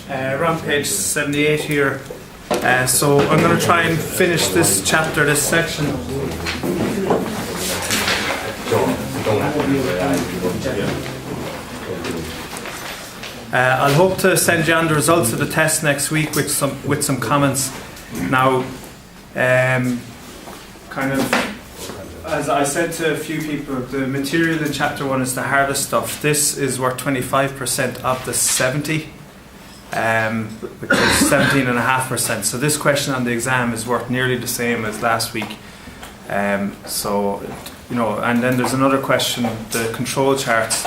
Around page 78 here. So I'm going to try and finish this chapter, this section. I'll hope to send you on the results of the test next week with some comments. Now, kind of, as I said to a few people, the material in chapter 1 is the hardest stuff. This is worth 25% of the 70, which is 17.5%. So this question on the exam is worth nearly the same as last week. So, you know, and then there's another question, the control charts,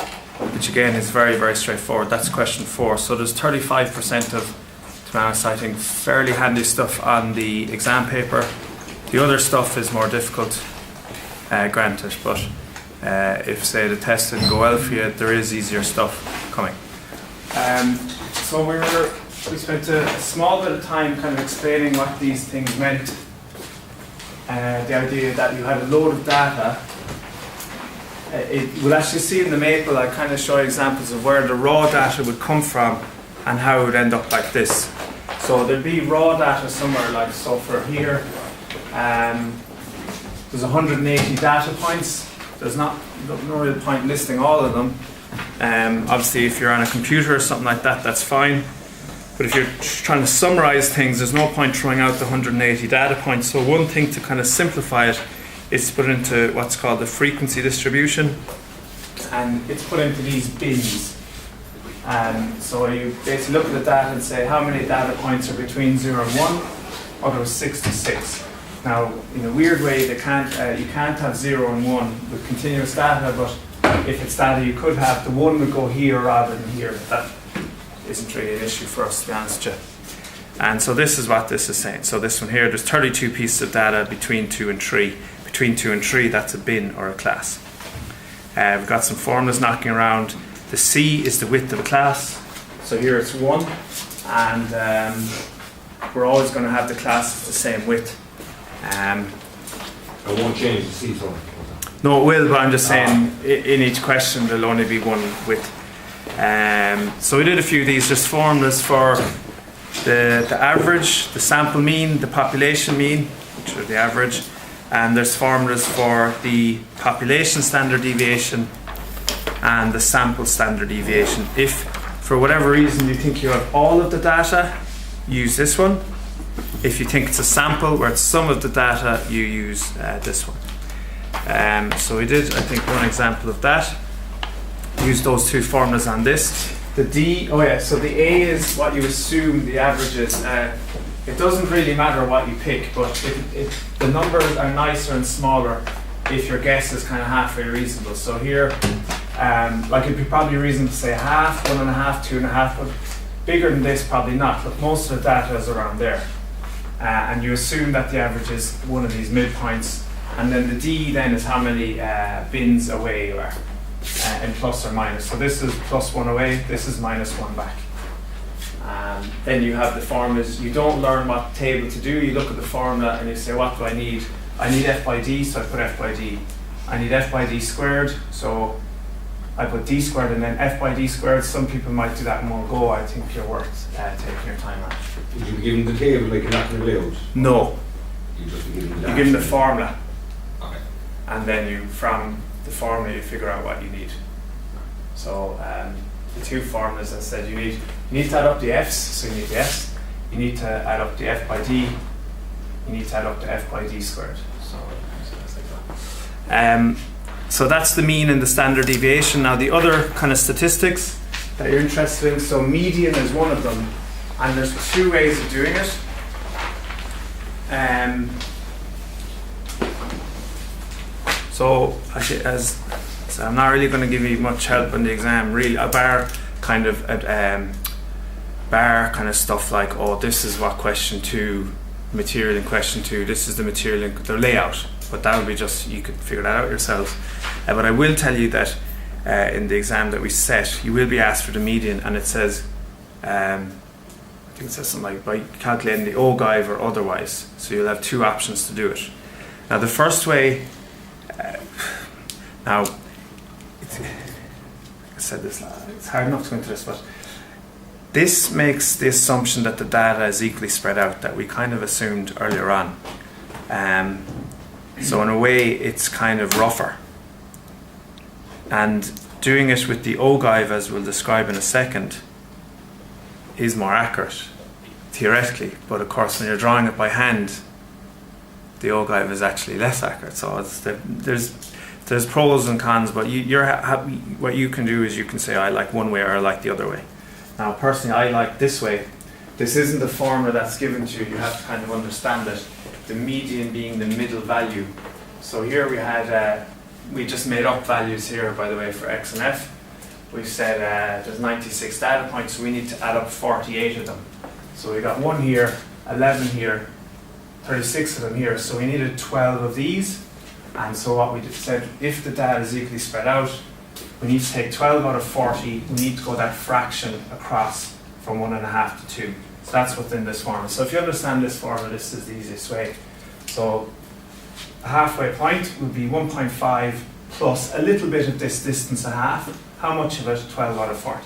which again is very, very straightforward. That's question 4. So there's 35% of, to be honest, I think fairly handy stuff on the exam paper. The other stuff is more difficult, granted, but if, say, the test didn't go well for you, there is easier stuff coming. So we spent a small bit of time kind of explaining what these things meant. The idea that you had a load of data. We'll actually see in the maple, I kind of show examples of where the raw data would come from and how it would end up like this. So there'd be raw data somewhere like so for here. There's 180 data points. There's no real point listing all of them. Obviously if you're on a computer or something like that, that's fine. But if you're trying to summarize things, there's no point throwing out the 180 data points. So one thing to kind of simplify it is to put into what's called the frequency distribution, and it's put into these bins. So you basically look at the data and say how many data points are between 0 and 1, or there was 6 to 6. Now, in a weird way, you can't have 0 and 1 with continuous data, but if it's data you could have, the 1 would go here rather than here. That isn't really an issue for us, to be honest with you. And so this is what this is saying. So this one here, there's 32 pieces of data between 2 and 3. Between 2 and 3, that's a bin or a class. We've got some formulas knocking around. The C is the width of a class. So here it's 1, and we're always going to have the classes the same width. It won't change the C form. No, it will, but I'm just saying in each question there'll only be one width. So we did a few of these, just formulas for the average, the sample mean, the population mean, which are the average, and there's formulas for the population standard deviation and the sample standard deviation. If for whatever reason you think you have all of the data, use this one. If you think it's a sample where it's some of the data, you use this one. So we did, I think, one example of that. Use those two formulas on this. The D, so the A is what you assume the average is. It doesn't really matter what you pick, but if the numbers are nicer and smaller if your guess is kind of halfway reasonable. So here, like it'd be probably reasonable to say half, 1.5, 2.5, but bigger than this probably not. But most of the data is around there. And you assume that the average is one of these midpoints. And then the D then is how many bins away you are, in plus or minus. So this is +1 away, this is -1 back. Then you have the formulas. You don't learn what table to do. You look at the formula and you say, what do I need? I need f by d, so I put f by d. I need f by d squared, so I put d squared, and then f by d squared. Some people might do that in one go. I think you're worth taking your time on. Would you give them the table like you're not going to layout? No. You just give them You give them the formula. Okay. And then from the formula you figure out what you need. So the two formulas, as I said, you need to add up the f's, so you need the f's. You need to add up the f by d. You need to add up the f by d squared. So that's like that. So that's the mean and the standard deviation. Now the other kind of statistics that you're interested in, so median is one of them, and there's two ways of doing it. So actually, so I'm not really going to give you much help in the exam, really. A bar kind of stuff like, oh, this is what question 2, material in question 2, this is the material in the layout. But that would be just, you could figure that out yourself. But I will tell you that in the exam that we set, you will be asked for the median, and it says, I think it says something like by calculating the ogive or otherwise. So you'll have two options to do it. Now the first way, said this, it's hard enough to go into this, but this makes the assumption that the data is equally spread out that we kind of assumed earlier on. So in a way, it's kind of rougher. And doing it with the ogive, as we'll describe in a second, is more accurate, theoretically. But of course, when you're drawing it by hand, the ogive is actually less accurate. So there's pros and cons, but what you can do is you can say, I like one way or I like the other way. Now, personally, I like this way. This isn't the formula that's given to you. You have to kind of understand it. The median being the middle value. So here we had, we just made up values here, by the way, for X and F. We've said there's 96 data points, so we need to add up 48 of them. So we got 1 here, 11 here, 36 of them here. So we needed 12 of these. And so what we said, if the data is equally spread out, we need to take 12 out of 40. We need to go that fraction across from 1.5 to 2. So that's what's in this formula. So if you understand this formula, this is the easiest way. So a halfway point would be 1.5 plus a little bit of this distance a half. How much of it? 12 out of 40.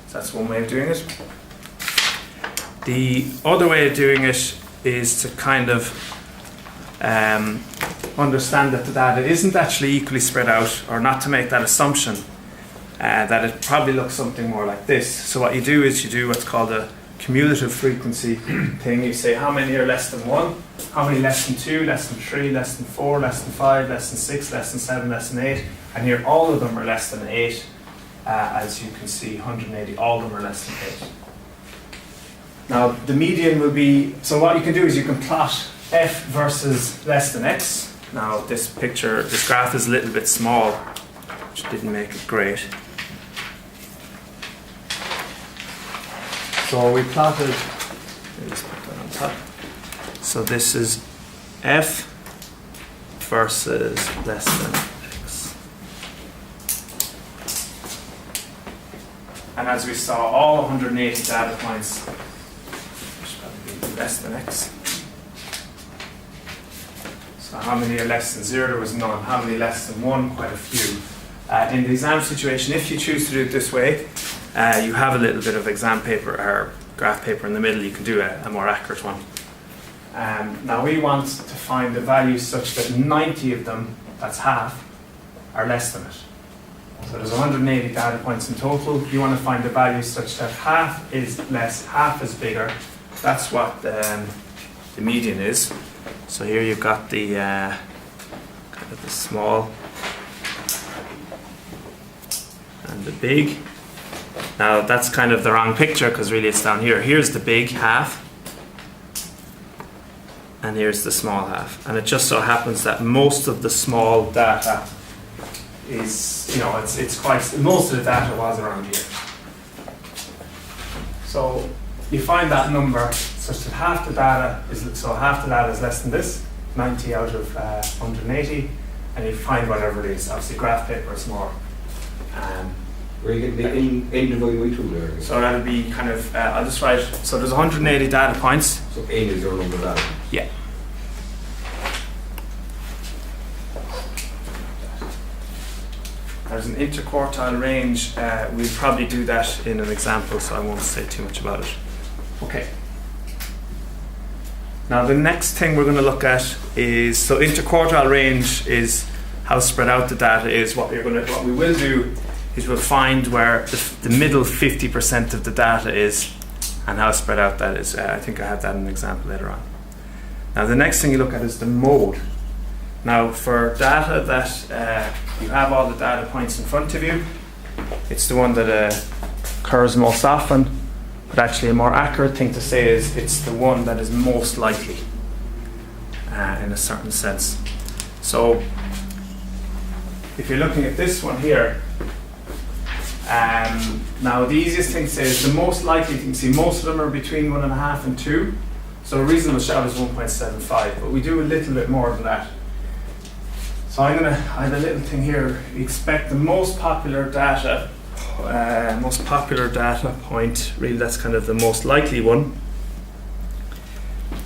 So that's one way of doing it. The other way of doing it is to kind of understand that the data isn't actually equally spread out, or not to make that assumption, that it probably looks something more like this. So what you do is you do what's called a cumulative frequency thing. You say how many are less than 1, how many less than 2, less than 3, less than 4, less than 5, less than 6, less than 7, less than 8, and here all of them are less than 8. As you can see, 180, all of them are less than 8. Now the median will be, so what you can do is you can plot F versus less than X. Now this graph is a little bit small, which didn't make it great. So we plotted, let's put that on top. So this is F versus less than X. And as we saw, all 180 data points should probably be less than X. So how many are less than 0? There was none. How many less than 1? Quite a few. In the exam situation, if you choose to do it this way, you have a little bit of exam paper or graph paper in the middle. You can do a more accurate one. Now we want to find the values such that 90 of them, that's half, are less than it. So there's 180 data points in total. You want to find the values such that half is less, half is bigger. That's what the median is. So here you've got the kind of the small and the big. Now that's kind of the wrong picture because really it's down here. Here's the big half and here's the small half. And it just so happens that most of the small data is, it's quite, most of the data was around here. So you find that number such that half the data is less than this, 90 out of 180, and you find whatever it is. Obviously graph paper is more. Where you get the n divided by 2 there. So that'll be kind of, I'll just write, so there's 180 data points. So n is your number of data. Yeah. There's an interquartile range. We'll probably do that in an example, so I won't say too much about it. Okay. Now the next thing we're going to look at is, so interquartile range is how spread out the data is. What we will do is we'll find where the middle 50% of the data is and how spread out that is. I think I have that in an example later on. Now the next thing you look at is the mode. Now for data that you have all the data points in front of you, it's the one that occurs most often, but actually a more accurate thing to say is it's the one that is most likely in a certain sense. So if you're looking at this one here, now the easiest thing to say is the most likely thing to see, most of them are between 1.5 and 2. So a reasonable shout is 1.75, but we do a little bit more than that. So I have a little thing here. We expect the most popular data point, really that's kind of the most likely one,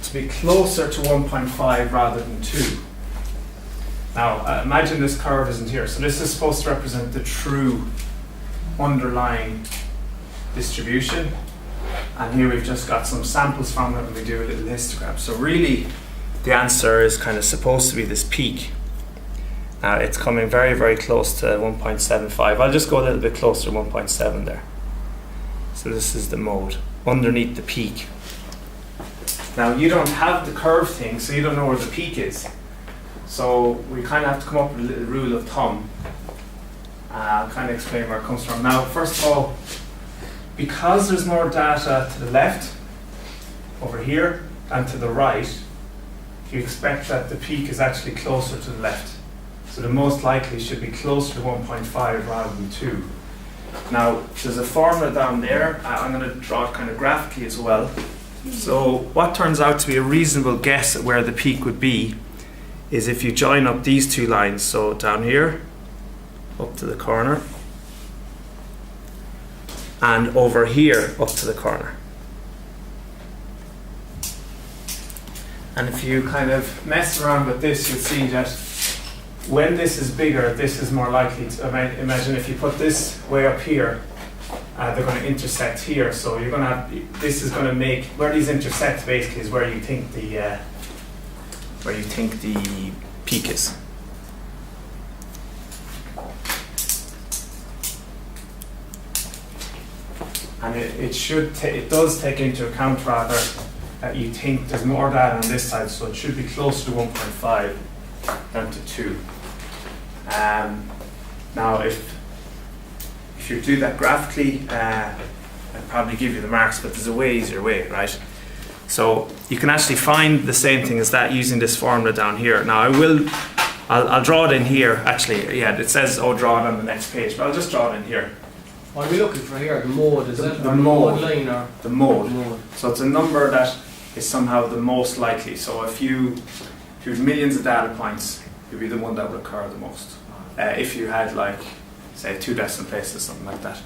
to be closer to 1.5 rather than 2. Now imagine this curve isn't here. So this is supposed to represent the true underlying distribution, and here we've just got some samples from it, and we do a little histogram. So really the answer is kind of supposed to be this peak. Now it's coming very, very close to 1.75. I'll just go a little bit closer to 1.7 there. So this is the mode underneath the peak. Now you don't have the curve thing, so you don't know where the peak is. So we kind of have to come up with a little rule of thumb. I'll kind of explain where it comes from. Now, first of all, because there's more data to the left, over here, and to the right, you expect that the peak is actually closer to the left. So the most likely should be closer to 1.5 rather than 2. Now, there's a formula down there. I'm going to draw it kind of graphically as well. So what turns out to be a reasonable guess at where the peak would be is if you join up these two lines. So down here, up to the corner, and over here, up to the corner. And if you kind of mess around with this, you'll see that when this is bigger, this is more likely to, imagine if you put this way up here, they're going to intersect here. So you're going to have, this is going to make, where these intersect basically is where you think the peak is. And it does take into account rather that you think there's more data on this side, so it should be closer to 1.5 than to 2. Now if you do that graphically, I'd probably give you the marks, but there's a way easier way, right? So you can actually find the same thing as that using this formula down here. Now I'll draw it in here actually. Yeah, it says draw it on the next page, but I'll just draw it in here. What are we looking for here? The mode, is it? The mode line or? The mode. So it's a number that is somehow the most likely. So if you had millions of data points, it would be the one that would occur the most. If you had like, say, 2 decimal places, something like that.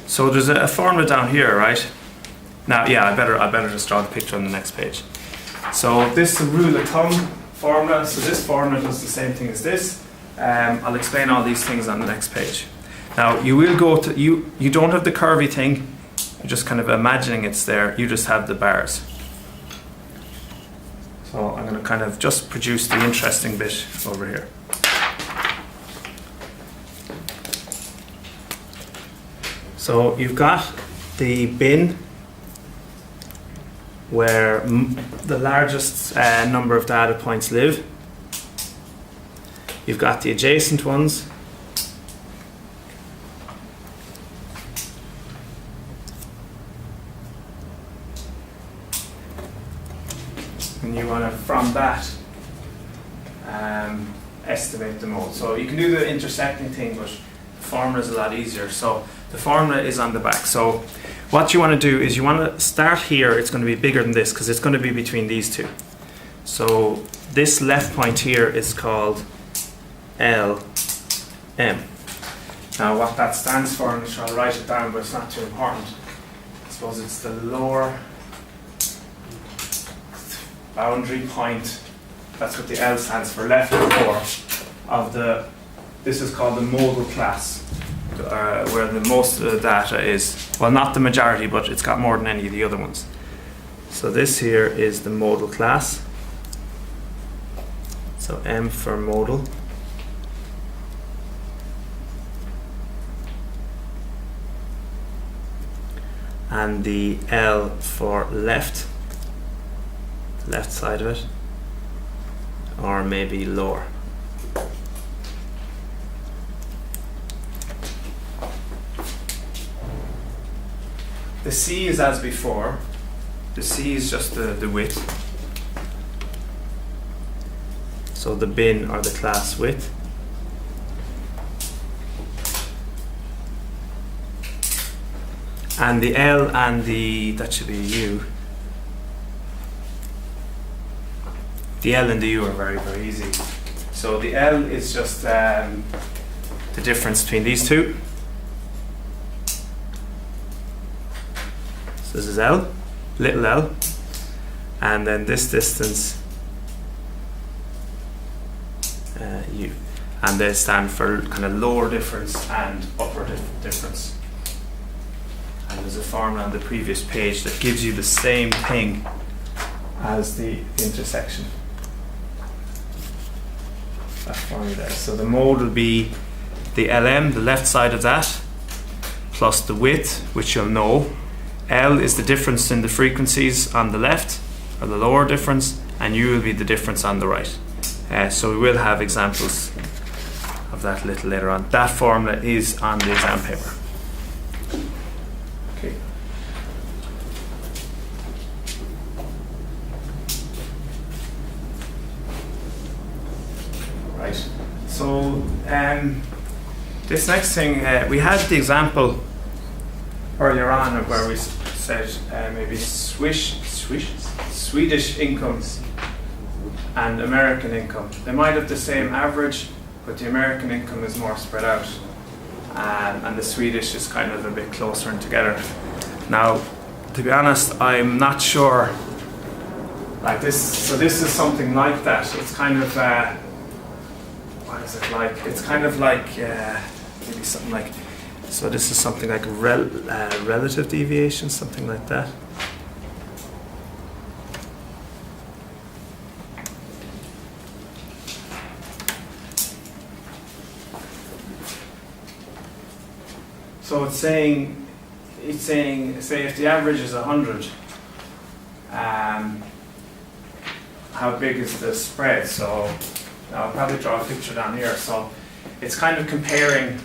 So there's a formula down here, right? Now, yeah, I better just draw the picture on the next page. So this is a rule of thumb formula. So this formula does the same thing as this. I'll explain all these things on the next page. Now you will go to, you don't have the curvy thing, you're just kind of imagining it's there, you just have the bars. So I'm going to kind of just produce the interesting bit over here. So you've got the bin where the largest number of data points live. You've got the adjacent ones. And you want to, from that, estimate the mode. So you can do the intersecting thing, but the formula is a lot easier. So the formula is on the back. So what you want to do is you want to start here. It's going to be bigger than this because it's going to be between these two. So this left point here is called LM. Now what that stands for, I'm sure I'll write it down, but it's not too important. I suppose it's the lower boundary point. That's what the L stands for, left or lower of the, this is called the modal class, where the most of the data is, well, not the majority, but it's got more than any of the other ones. So this here is the modal class. So M for modal. And the L for left side of it, or maybe lower. The C is as before. The C is just the width. So the bin or the class width. And the L and the, that should be U. The L and the U are very, very easy. So the L is just the difference between these two. So this is L, little l, and then this distance, U. and they stand for kind of lower difference and upper difference. And there's a formula on the previous page that gives you the same thing as the intersection. That formula there. So the mode will be the LM, the left side of that, plus the width, which you'll know. L is the difference in the frequencies on the left, or the lower difference, and U will be the difference on the right. So we will have examples of that a little later on. That formula is on the exam paper. Okay. Right. So this next thing, we had the example earlier on where we said maybe Swedish income and American income. They might have the same average, but the American income is more spread out, and the Swedish is kind of a bit closer in together. Now, to be honest, I'm not sure. Like this, so this is something like that. It's kind of what is it like? It's kind of like maybe something like. So this is something like relative deviation, something like that. So it's saying, say if the average is 100, how big is the spread? So I'll probably draw a picture down here. So it's kind of comparing,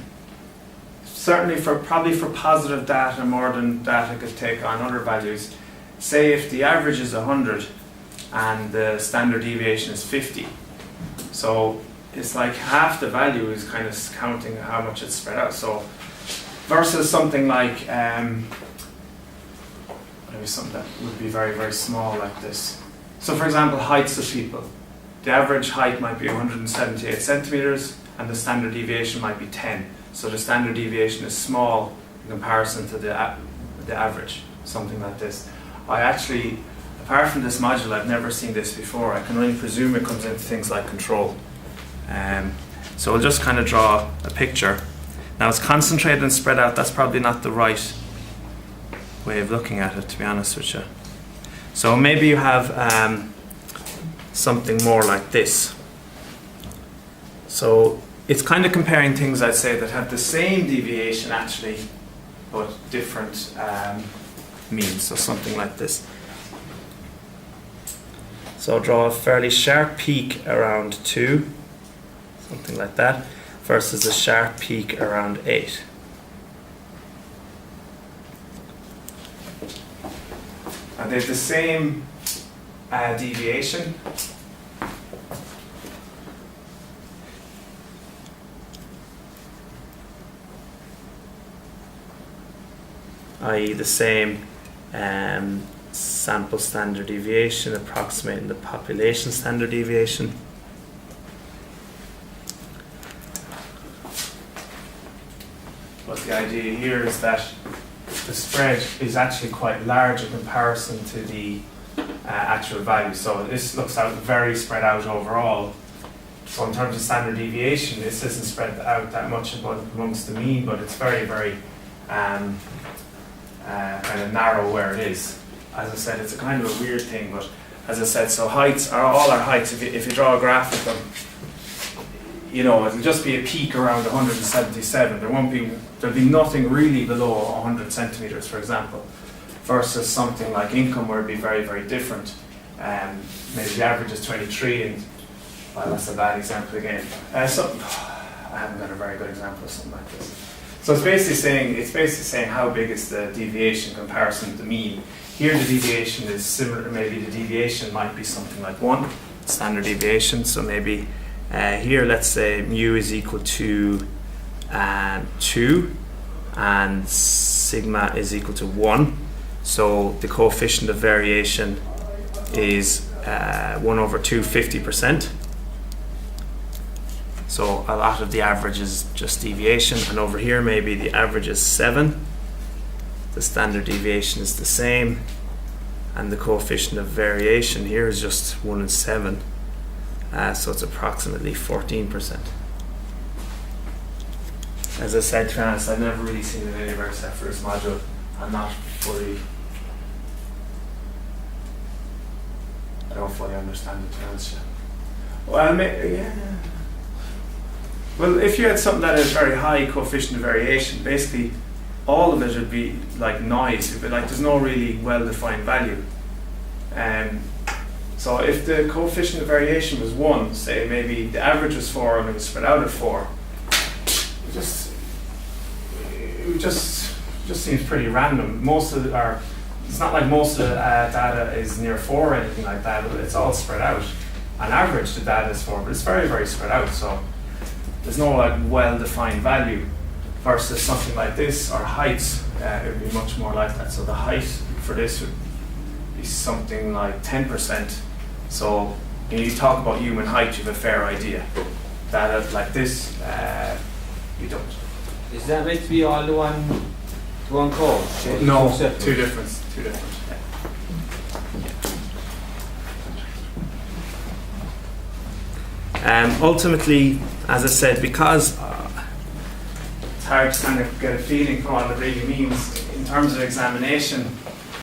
certainly probably for positive data more than data could take on other values. Say if the average is 100 and the standard deviation is 50. So it's like half the value is kind of counting how much it's spread out. So versus something like maybe something that would be very, very small like this. So for example, heights of people. The average height might be 178 centimeters and the standard deviation might be 10. So the standard deviation is small in comparison to the average, something like this. I actually, apart from this module, I've never seen this before. I can only presume it comes into things like control. So we'll just kind of draw a picture. Now it's concentrated and spread out. That's probably not the right way of looking at it, to be honest with you. So maybe you have something more like this. So it's kind of comparing things, I'd say, that have the same deviation actually, but different means. So something like this. So I'll draw a fairly sharp peak around 2, something like that, versus a sharp peak around 8. And they have the same deviation. I.e. the same sample standard deviation approximating the population standard deviation. But the idea here is that the spread is actually quite large in comparison to the actual value. So this looks out very spread out overall. So in terms of standard deviation, this isn't spread out that much amongst the mean, but it's very, very kind of narrow where it is. As I said, it's a kind of a weird thing, but as I said, so heights are all our heights. If you draw a graph of them, you know, it'll just be a peak around 177. There'll be nothing really below 100 centimeters, for example, versus something like income where it'd be very, very different. Maybe the average is 23, and well, that's a bad example again. I haven't got a very good example of something like this. So it's basically saying how big is the deviation in comparison to the mean. Here the deviation is similar. Maybe the deviation might be something like 1, standard deviation. So maybe here, let's say mu is equal to 2 and sigma is equal to 1. So the coefficient of variation is 1 over 2, 50%. So a lot of the average is just deviation, and over here maybe the average is 7. The standard deviation is the same, and the coefficient of variation here is just 1 and 7. So it's approximately 14%. as I said, to be honest, I've never really seen it anywhere except for this module. I'm not fully, I don't fully understand it, to be honest. Well, yeah. Well, if you had something that has very high coefficient of variation, basically all of it would be like noise. It'd be like there's no really well-defined value. So if the coefficient of variation was 1, say maybe the average was 4 and it was spread out at 4, it just seems pretty random. Most of it's not like most of the data is near 4 or anything like that. It's all spread out. On average, the data is 4, but it's very, very spread out. So there's no like well-defined value. Versus something like this or heights, it would be much more like that. So the height for this would be something like 10%. So when you talk about human height, you have a fair idea. Data like this, you don't. Is that meant to be all the one code? No, two different. Ultimately, as I said, because it's hard to kind of get a feeling for what it really means in terms of examination,